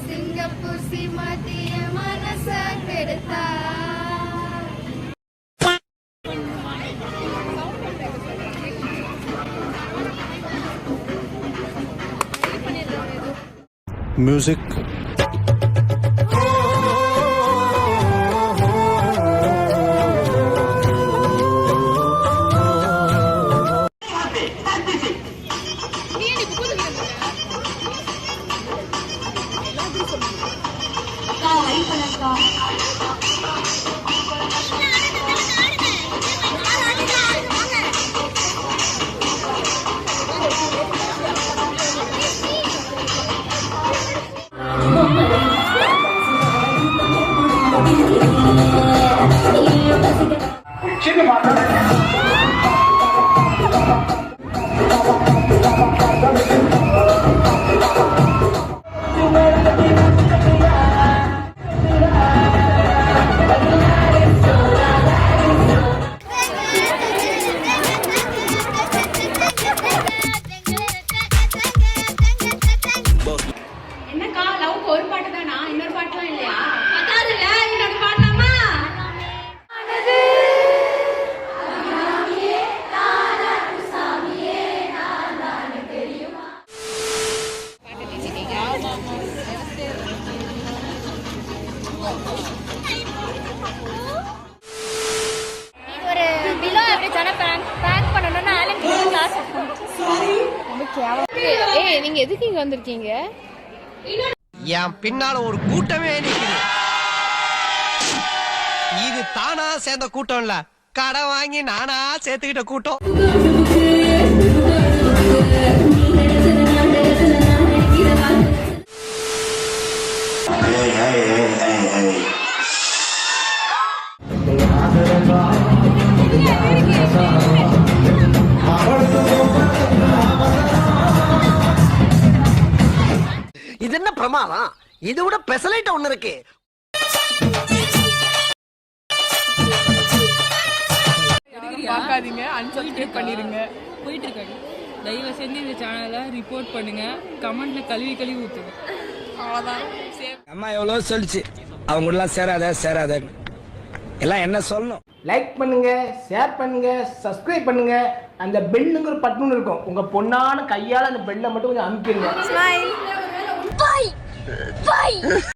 Singapore சிமதிய மனச கெடுத்தா. Music. என்னக்கா love ஒரு பாட்டு தானா? இன்னொரு பாட்டுலாம் இல்லையா? பத்தாதுல இன்னொரு பாடலாமா? ஒரு பிலோ எப்படி சொன்ன பேக் பண்ணணும்னா ஆலன் கிளாஸ். ஏய் நீங்க எதுக்கு இங்க வந்திருக்கீங்க? என் பின்னால ஒரு கூட்டமே நிக்குது. இது தானா சேர்ந்த கூட்டம் இல்ல, கடை வாங்கி நானா சேர்த்துக்கிட்ட கூட்டம். இது என்ன பிரமாதம்? இது விட பெசலைட் ஒண்ணு இருக்கு. பார்க்காதீங்க, அன்சப்ஸ்கிரைப் பண்ணிருங்க. போயிட்டு இருக்காங்க. தயவு செஞ்சு இந்த சேனலை ரிப்போர்ட் பண்ணுங்க. கமெண்ட்ல கழுவி ஊத்துங்க. அவ்வளவுதான். அம்மா எவ்வளவு சொல்லிச்சு அவங்க எல்லாம் சேராத எல்லாம் என்ன சொல்லணும். லைக் பண்ணுங்க, ஷேர் பண்ணுங்க, சப்ஸ்கிரைப் பண்ணுங்க. அந்த பெல்லுங்கிற பட்டன் இருக்கும், உங்க பொண்ணான கையால அந்த பெல்லை மட்டும் கொஞ்சம் அமுக்கிடுங்க.